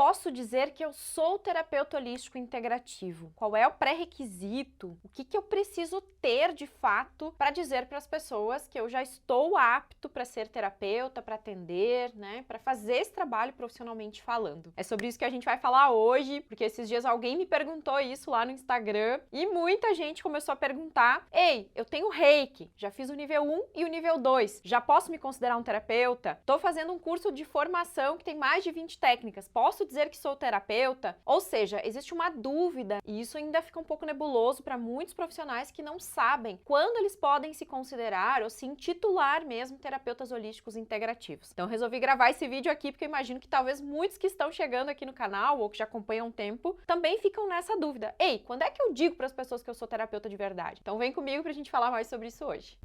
posso dizer que eu sou terapeuta holístico integrativo? Qual é o pré-requisito? O que eu preciso ter de fato para dizer para as pessoas que eu já estou apto para ser terapeuta, para atender, né, para fazer esse trabalho profissionalmente falando? É sobre isso que a gente vai falar hoje, porque esses dias alguém me perguntou isso lá no Instagram e muita gente começou a perguntar: ei, eu tenho Reiki, já fiz o nível 1 e o nível 2, já posso me considerar um terapeuta? Tô fazendo um curso de formação que tem mais de 20 técnicas, posso dizer que sou terapeuta? Ou seja, existe uma dúvida e isso ainda fica um pouco nebuloso para muitos profissionais que não sabem quando eles podem se considerar ou se intitular mesmo terapeutas holísticos integrativos. Então resolvi gravar esse vídeo aqui porque eu imagino que talvez muitos que estão chegando aqui no canal ou que já acompanham há um tempo também ficam nessa dúvida. Ei, quando é que eu digo para as pessoas que eu sou terapeuta de verdade? Então vem comigo pra gente falar mais sobre isso hoje.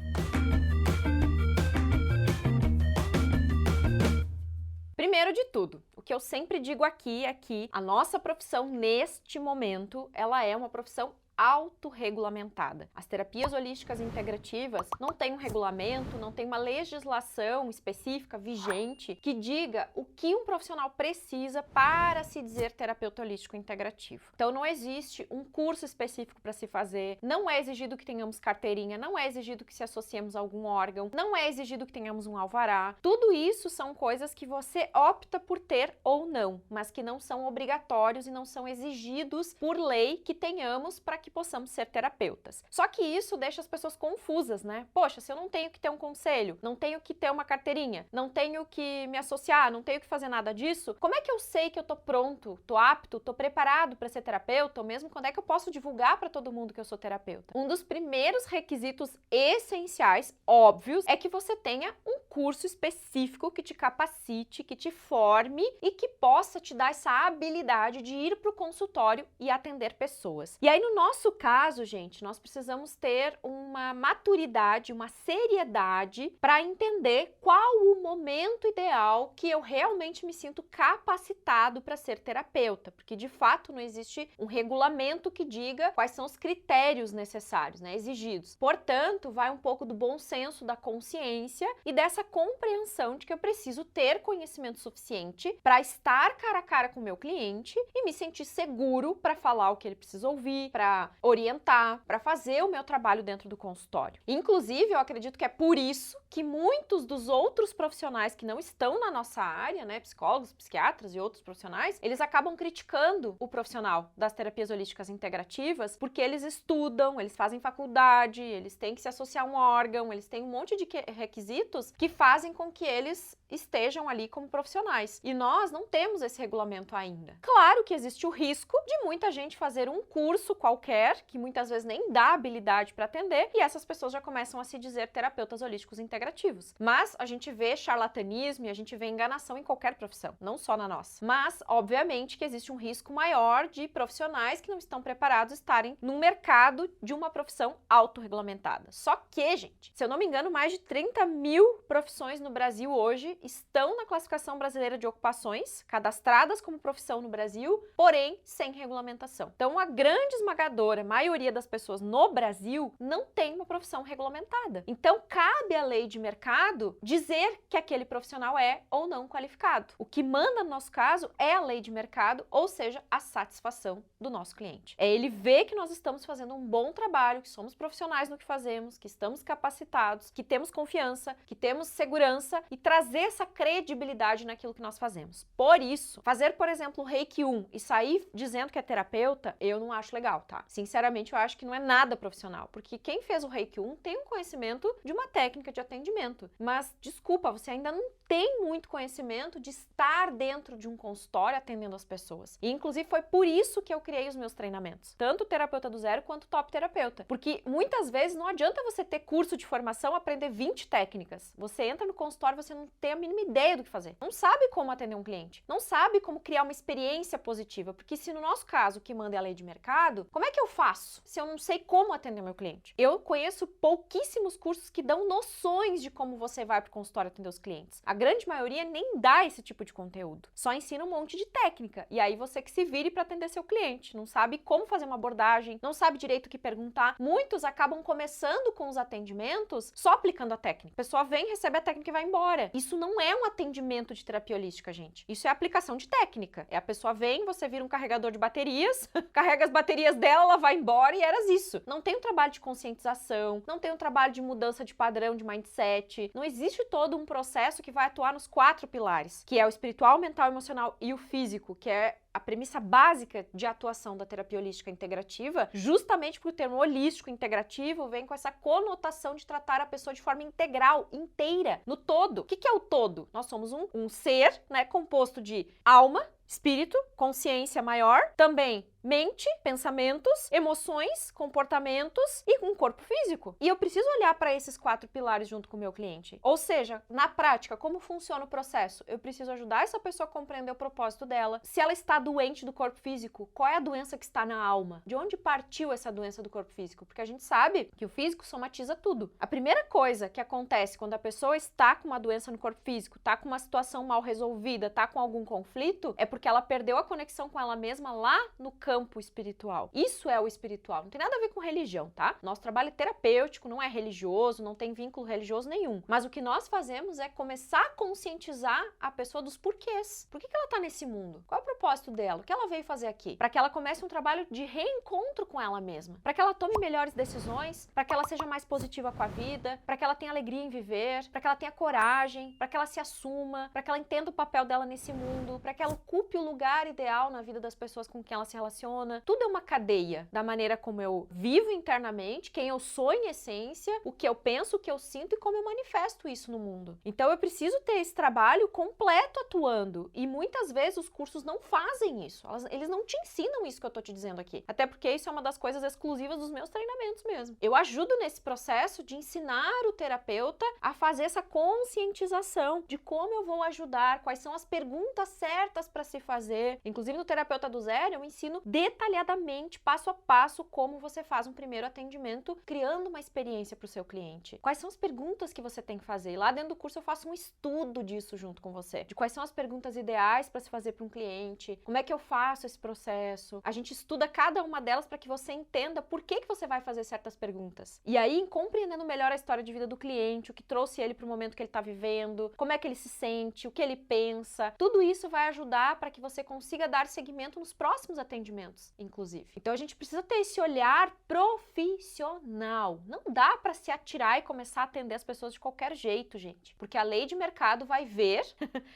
Primeiro de tudo, o que eu sempre digo aqui é que a nossa profissão neste momento, ela é uma profissão autorregulamentada. As terapias holísticas integrativas não têm um regulamento, não tem uma legislação específica, vigente, que diga o que um profissional precisa para se dizer terapeuta holístico integrativo. Então não existe um curso específico para se fazer, não é exigido que tenhamos carteirinha, não é exigido que se associemos a algum órgão, não é exigido que tenhamos um alvará. Tudo isso são coisas que você opta por ter ou não, mas que não são obrigatórios e não são exigidos por lei que tenhamos para que possamos ser terapeutas. Só que isso deixa as pessoas confusas, né? Poxa, se eu não tenho que ter um conselho, não tenho que ter uma carteirinha, não tenho que me associar, não tenho que fazer nada disso, como é que eu sei que eu tô pronto, tô apto, tô preparado para ser terapeuta, ou mesmo quando é que eu posso divulgar para todo mundo que eu sou terapeuta? Um dos primeiros requisitos essenciais, óbvios, é que você tenha um curso específico que te capacite, que te forme e que possa te dar essa habilidade de ir para o consultório e atender pessoas. E aí, no nosso caso, gente, nós precisamos ter uma maturidade, uma seriedade para entender qual o momento ideal que eu realmente me sinto capacitado para ser terapeuta, porque de fato não existe um regulamento que diga quais são os critérios necessários, né, exigidos. Portanto, vai um pouco do bom senso, da consciência e dessa compreensão de que eu preciso ter conhecimento suficiente para estar cara a cara com o meu cliente e me sentir seguro para falar o que ele precisa ouvir, para orientar, para fazer o meu trabalho dentro do consultório. Inclusive, eu acredito que é por isso que muitos dos outros profissionais que não estão na nossa área, né, psicólogos, psiquiatras e outros profissionais, eles acabam criticando o profissional das terapias holísticas integrativas porque eles estudam, eles fazem faculdade, eles têm que se associar a um órgão, eles têm um monte de requisitos que fazem com que eles estejam ali como profissionais. E nós não temos esse regulamento ainda. Claro que existe o risco de muita gente fazer um curso qualquer, que muitas vezes nem dá habilidade para atender, e essas pessoas já começam a se dizer terapeutas holísticos integrativos. Mas a gente vê charlatanismo e a gente vê enganação em qualquer profissão, não só na nossa. Mas, obviamente, que existe um risco maior de profissionais que não estão preparados estarem no mercado de uma profissão autorregulamentada. Só que, gente, se eu não me engano, mais de 30 mil profissões no Brasil hoje estão na classificação brasileira de ocupações, cadastradas como profissão no Brasil, porém sem regulamentação. Então, a grande esmagadora maioria das pessoas no Brasil não tem uma profissão regulamentada. Então, cabe à lei de mercado dizer que aquele profissional é ou não qualificado. O que manda no nosso caso é a lei de mercado, ou seja, a satisfação do nosso cliente. É ele ver que nós estamos fazendo um bom trabalho, que somos profissionais no que fazemos, que estamos capacitados, que temos confiança, que temos segurança e trazer essa credibilidade naquilo que nós fazemos. Por isso, fazer, por exemplo, o Reiki 1 e sair dizendo que é terapeuta, eu não acho legal, tá? Sinceramente, eu acho que não é nada profissional, porque quem fez o Reiki 1 tem um conhecimento de uma técnica de atendimento, mas, desculpa, você ainda não tem muito conhecimento de estar dentro de um consultório atendendo as pessoas. E, inclusive, foi por isso que eu criei os meus treinamentos, tanto o Terapeuta do Zero quanto o Top Terapeuta, porque muitas vezes não adianta você ter curso de formação, aprender 20 técnicas. Você entra no consultório, você não tem a mínima ideia do que fazer. Não sabe como atender um cliente, não sabe como criar uma experiência positiva, porque se no nosso caso o que manda é a lei de mercado, como é que eu faço se eu não sei como atender meu cliente? Eu conheço pouquíssimos cursos que dão noções de como você vai para o consultório atender os clientes. A grande maioria nem dá esse tipo de conteúdo. Só ensina um monte de técnica. E aí você que se vire para atender seu cliente. Não sabe como fazer uma abordagem, não sabe direito o que perguntar. Muitos acabam começando com os atendimentos só aplicando a técnica. A pessoa vem, recebe a técnica e vai embora. Isso não é um atendimento de terapia holística, gente. Isso é aplicação de técnica. É a pessoa vem, você vira um carregador de baterias, carrega as baterias dela, ela vai embora e era isso. Não tem um trabalho de conscientização, não tem um trabalho de mudança de padrão, de mindset. Não existe todo um processo que vai atuar nos 4 pilares, que é o espiritual, mental, emocional e o físico, que é a premissa básica de atuação da terapia holística integrativa, justamente porque o termo holístico integrativo vem com essa conotação de tratar a pessoa de forma integral, inteira, no todo. O que é o todo? Nós somos um ser, né, composto de alma, espírito, consciência maior, também mente, pensamentos, emoções, comportamentos e um corpo físico. E eu preciso olhar para esses 4 pilares junto com o meu cliente. Ou seja, na prática, como funciona o processo? Eu preciso ajudar essa pessoa a compreender o propósito dela. Se ela está doente do corpo físico, qual é a doença que está na alma? De onde partiu essa doença do corpo físico? Porque a gente sabe que o físico somatiza tudo. A primeira coisa que acontece quando a pessoa está com uma doença no corpo físico, está com uma situação mal resolvida, está com algum conflito, é porque ela perdeu a conexão com ela mesma lá no campo espiritual. Isso é o espiritual. Não tem nada a ver com religião, tá? Nosso trabalho é terapêutico, não é religioso, não tem vínculo religioso nenhum. Mas o que nós fazemos é começar a conscientizar a pessoa dos porquês. Por que ela tá nesse mundo? Qual é o propósito dela? O que ela veio fazer aqui? Para que ela comece um trabalho de reencontro com ela mesma. Para que ela tome melhores decisões, para que ela seja mais positiva com a vida, para que ela tenha alegria em viver, para que ela tenha coragem, para que ela se assuma, para que ela entenda o papel dela nesse mundo, para que ela ocupe o lugar ideal na vida das pessoas com quem ela se relaciona. Tudo é uma cadeia da maneira como eu vivo internamente, quem eu sou em essência, o que eu penso, o que eu sinto e como eu manifesto isso no mundo. Então eu preciso ter esse trabalho completo atuando e muitas vezes os cursos não fazem isso. Eles não te ensinam isso que eu tô te dizendo aqui. Até porque isso é uma das coisas exclusivas dos meus treinamentos mesmo. Eu ajudo nesse processo de ensinar o terapeuta a fazer essa conscientização de como eu vou ajudar, quais são as perguntas certas para se fazer. Inclusive no Terapeuta do Zero eu ensino detalhadamente, passo a passo, como você faz um primeiro atendimento, criando uma experiência para o seu cliente. Quais são as perguntas que você tem que fazer? E lá dentro do curso eu faço um estudo disso junto com você, de quais são as perguntas ideais para se fazer para um cliente, como é que eu faço esse processo. A gente estuda cada uma delas para que você entenda por que você vai fazer certas perguntas. E aí, compreendendo melhor a história de vida do cliente, o que trouxe ele para o momento que ele está vivendo, como é que ele se sente, o que ele pensa, tudo isso vai ajudar para que você consiga dar seguimento nos próximos atendimentos, inclusive. Então a gente precisa ter esse olhar profissional. Não dá para se atirar e começar a atender as pessoas de qualquer jeito, gente. Porque a lei de mercado vai ver,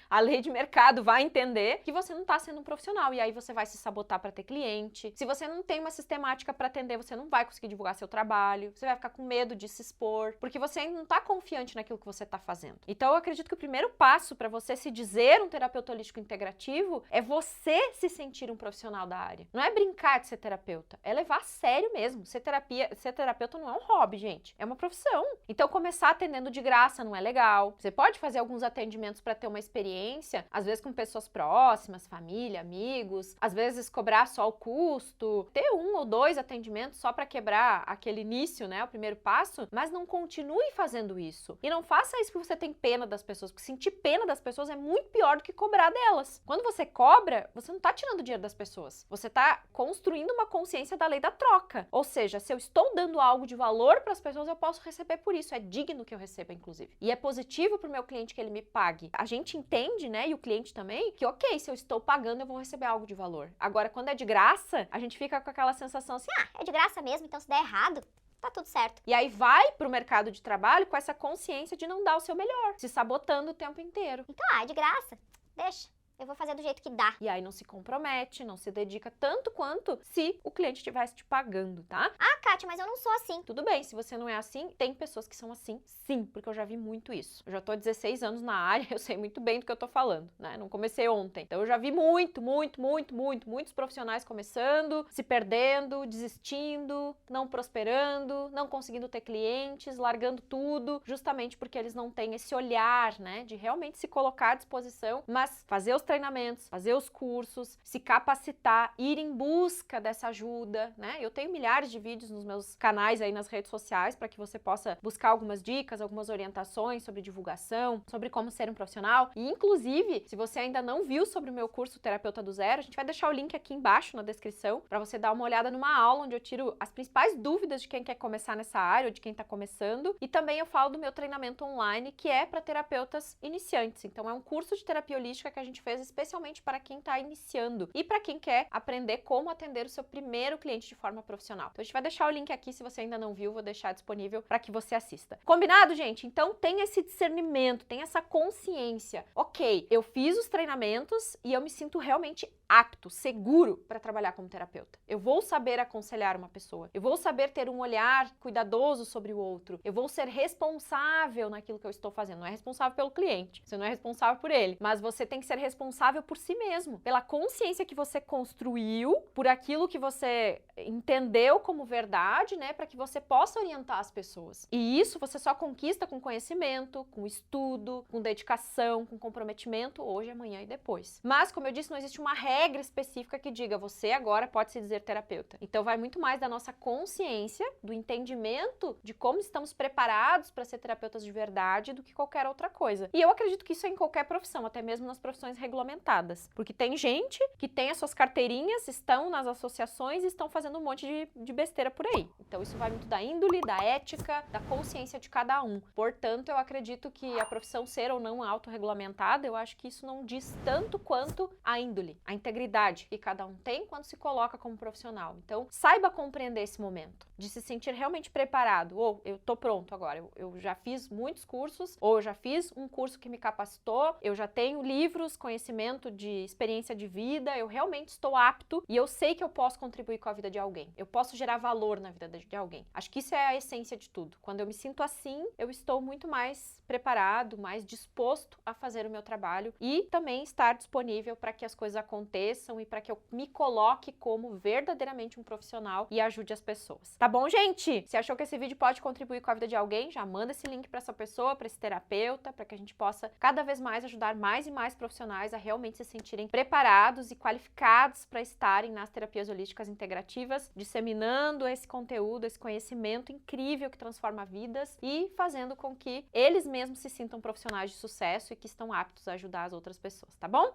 a lei de mercado vai entender que você não está sendo um profissional. E aí você vai se sabotar para ter cliente. Se você não tem uma sistemática para atender, você não vai conseguir divulgar seu trabalho. Você vai ficar com medo de se expor, porque você ainda não está confiante naquilo que você está fazendo. Então eu acredito que o primeiro passo para você se dizer um terapeuta holístico integrativo é você se sentir um profissional da área. Não é brincar de ser terapeuta, é levar a sério mesmo. Ser terapeuta não é um hobby, gente, é uma profissão. Então começar atendendo de graça não é legal. Você pode fazer alguns atendimentos para ter uma experiência, às vezes com pessoas próximas, família, amigos, às vezes cobrar só o custo, ter 1 ou 2 atendimentos só para quebrar aquele início, né, o primeiro passo, mas não continue fazendo isso. E não faça isso porque você tem pena das pessoas, porque sentir pena das pessoas é muito pior do que cobrar delas. Quando você cobra, você não tá tirando dinheiro das pessoas, você tá construindo uma consciência da lei da troca. Ou seja, se eu estou dando algo de valor para as pessoas, eu posso receber por isso. É digno que eu receba, inclusive. E é positivo para o meu cliente que ele me pague. A gente entende, né, e o cliente também, que ok, se eu estou pagando, eu vou receber algo de valor. Agora, quando é de graça, a gente fica com aquela sensação assim, É de graça mesmo, então se der errado, tá tudo certo. e aí vai pro mercado de trabalho com essa consciência de não dar o seu melhor, se sabotando o tempo inteiro. Então, é de graça, deixa. Eu vou fazer do jeito que dá. E aí não se compromete, não se dedica tanto quanto se o cliente estivesse te pagando, tá? Ah, Kátia, mas eu não sou assim. Tudo bem, se você não é assim, tem pessoas que são assim, sim, porque eu já vi muito isso. Eu já tô há 16 anos na área, eu sei muito bem do que eu tô falando, né? Não comecei ontem. Então eu já vi muitos profissionais começando, se perdendo, desistindo, não prosperando, não conseguindo ter clientes, largando tudo, justamente porque eles não têm esse olhar, né, de realmente se colocar à disposição, mas fazer os treinamentos, fazer os cursos, se capacitar, ir em busca dessa ajuda, né? Eu tenho milhares de vídeos nos meus canais aí nas redes sociais para que você possa buscar algumas dicas, algumas orientações sobre divulgação, sobre como ser um profissional. E, inclusive, se você ainda não viu sobre o meu curso Terapeuta do Zero, a gente vai deixar o link aqui embaixo na descrição para você dar uma olhada numa aula onde eu tiro as principais dúvidas de quem quer começar nessa área ou de quem está começando. E também eu falo do meu treinamento online, que é para terapeutas iniciantes. Então, é um curso de terapia holística que a gente fez especialmente para quem está iniciando e para quem quer aprender como atender o seu primeiro cliente de forma profissional. Então, a gente vai deixar o link aqui, se você ainda não viu, vou deixar disponível para que você assista. Combinado, gente? Então, tem esse discernimento, tem essa consciência. Ok, eu fiz os treinamentos e eu me sinto realmente apto, seguro para trabalhar como terapeuta. Eu vou saber aconselhar uma pessoa. Eu vou saber ter um olhar cuidadoso sobre o outro. Eu vou ser responsável naquilo que eu estou fazendo. Não é responsável pelo cliente, você não é responsável por ele, mas você tem que ser responsável por si mesmo, pela consciência que você construiu, por aquilo que você entendeu como verdade, né, para que você possa orientar as pessoas. E isso você só conquista com conhecimento, com estudo, com dedicação, com comprometimento, hoje, amanhã e depois. Mas, como eu disse, não existe uma regra específica que diga você agora pode se dizer terapeuta. Então vai muito mais da nossa consciência, do entendimento de como estamos preparados para ser terapeutas de verdade do que qualquer outra coisa. E eu acredito que isso é em qualquer profissão, até mesmo nas profissões regulamentadas. Porque tem gente que tem as suas carteirinhas, estão nas associações e estão fazendo um monte de besteira por aí. Então isso vai muito da índole, da ética, da consciência de cada um. Portanto, eu acredito que a profissão ser ou não autorregulamentada, eu acho que isso não diz tanto quanto a índole, a integridade que cada um tem quando se coloca como profissional. Então, saiba compreender esse momento, de se sentir realmente preparado, ou eu tô pronto agora, eu já fiz muitos cursos, ou eu já fiz um curso que me capacitou, eu já tenho livros, conhecimento de experiência de vida, eu realmente estou apto e eu sei que eu posso contribuir com a vida de alguém, eu posso gerar valor na vida de alguém. Acho que isso é a essência de tudo. Quando eu me sinto assim, eu estou muito mais preparado, mais disposto a fazer o meu trabalho e também estar disponível para que as coisas aconteçam e para que eu me coloque como verdadeiramente um profissional e ajude as pessoas. Tá bom, gente? Se achou que esse vídeo pode contribuir com a vida de alguém, já manda esse link para essa pessoa, para esse terapeuta, para que a gente possa cada vez mais ajudar mais e mais profissionais a realmente se sentirem preparados e qualificados para estarem nas terapias holísticas integrativas, disseminando esse conteúdo, esse conhecimento incrível que transforma vidas e fazendo com que eles mesmos se sintam profissionais de sucesso e que estão aptos a ajudar as outras pessoas, tá bom?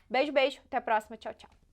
Beijo, beijo, até a próxima, tchau, tchau.